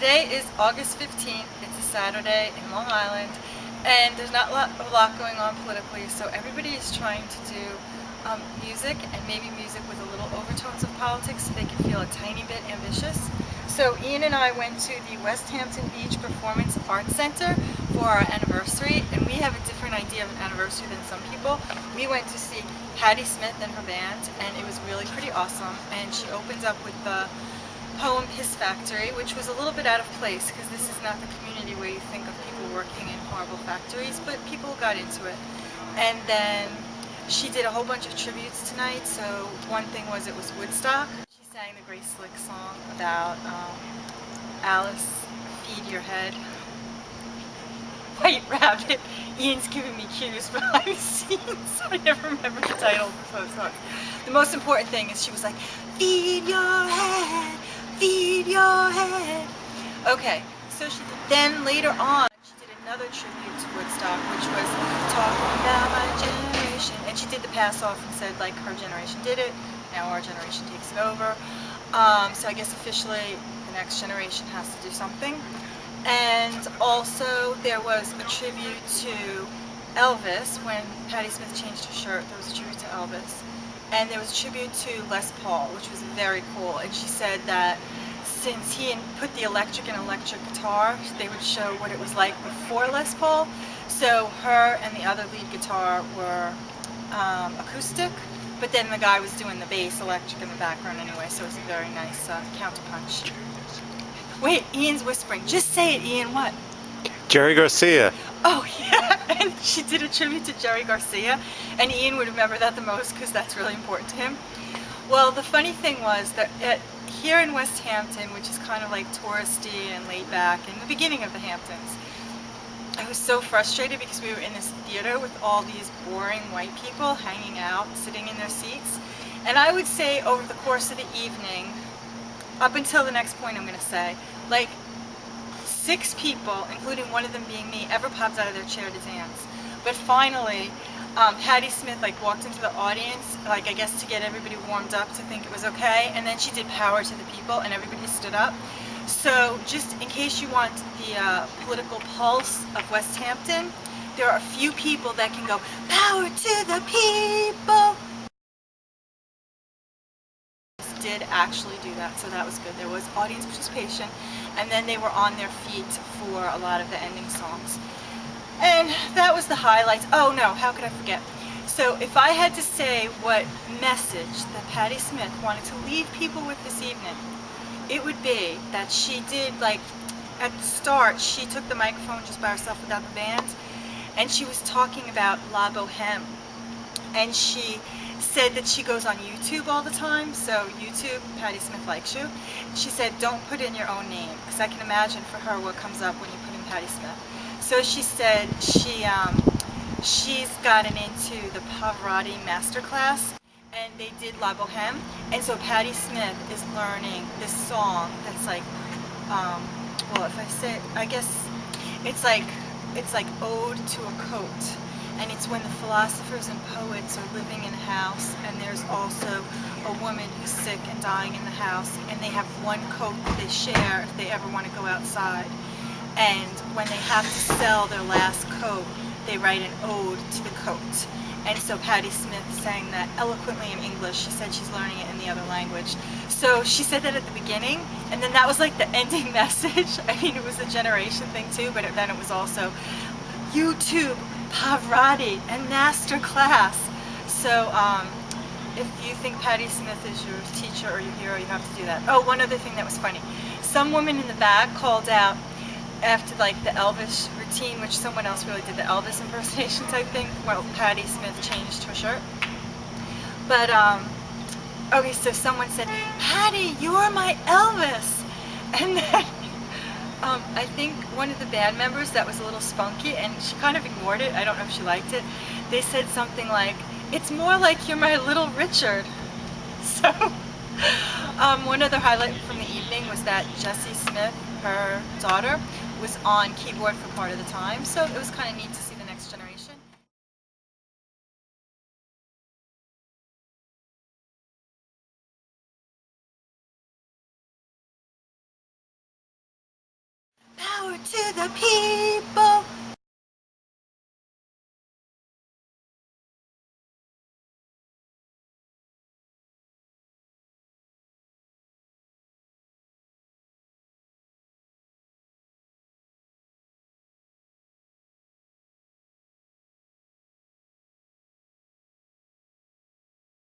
Today is August 15th. It's a Saturday in Long Island, and there's not a lot going on politically, so everybody is trying to do music, and maybe music with a little overtones of politics so they can feel a tiny bit ambitious. So Ian and I went to the Westhampton Beach Performance Arts Center for our anniversary, and we have a different idea of an anniversary than some people. We went to see Patti Smith and her band, and it was really pretty awesome, and she opened up with the poem Piss Factory, which was a little bit out of place because this is not the community where you think of people working in horrible factories, but people got into it. And then she did a whole bunch of tributes tonight. So one thing was it was Woodstock. She sang the Grace Slick song about Alice, feed your head. White Rabbit. Ian's giving me cues behind the scenes. I never remember the title of the song. The most important thing is she was like, feed your head, feed your head. Okay, so she did. Then later on, she did another tribute to Woodstock, which was talking about my generation. And she did the pass off and said, like, her generation did it, now our generation takes it over. So I guess officially the next generation has to do something. And also there was a tribute to Elvis. When Patti Smith changed her shirt, there was a tribute to Elvis. And there was a tribute to Les Paul, which was very cool. And she said that since he put the electric guitar, they would show what it was like before Les Paul. So her and the other lead guitar were acoustic, but then the guy was doing the bass electric in the background anyway, so it was a very nice counterpunch. Wait, Ian's whispering. Just say it, Ian. What? Jerry Garcia. Oh, yeah. And she did a tribute to Jerry Garcia, and Ian would remember that the most because that's really important to him. Well, the funny thing was that here in Westhampton, which is kind of like touristy and laid back, in the beginning of the Hamptons, I was so frustrated because we were in this theater with all these boring white people hanging out, sitting in their seats. And I would say over the course of the evening, up until the next point I'm going to say, like 6 people, including one of them being me, ever popped out of their chair to dance. But finally, Patti Smith walked into the audience, I guess to get everybody warmed up to think it was okay, and then she did Power to the People and everybody stood up. So just in case you want the political pulse of Westhampton, there are a few people that can go, Power to the People! Did actually do that, so that was good. There was audience participation, and then they were on their feet for a lot of the ending songs. And that was the highlights. Oh no, how could I forget? So if I had to say what message that Patti Smith wanted to leave people with this evening, it would be that she did, at the start, she took the microphone just by herself without the band, and she was talking about La Boheme. And she said that she goes on YouTube all the time, so YouTube, Patti Smith likes you. She said, don't put in your own name, because I can imagine for her what comes up when you put in Patti Smith. So she said she's gotten into the Pavarotti masterclass, and they did La Boheme, and so Patti Smith is learning this song that's well, if I say, I guess it's like Ode to a Coat. And it's when the philosophers and poets are living in a house, and there's also a woman who's sick and dying in the house, and they have one coat that they share if they ever want to go outside. And when they have to sell their last coat, they write an ode to the coat. And so Patti Smith sang that eloquently in English. She said she's learning it in the other language. So she said that at the beginning, and then that was like the ending message. I mean, it was a generation thing too, but then it was also YouTube, Pavarotti, and master class. So if you think Patti Smith is your teacher or your hero, you have to do that. Oh, one other thing that was funny. Some woman in the back called out after the Elvis routine, which someone else really did the Elvis impersonation type thing. Well, Patti Smith changed her shirt. But okay, so someone said, Patti, you're my Elvis. And then I think one of the band members that was a little spunky, and she kind of ignored it, I don't know if she liked it, they said something like, it's more like you're my little Richard. So one other highlight from the evening was that Jessie Smith, her daughter, was on keyboard for part of the time, so it was kind of neat to see the next generation. to the people.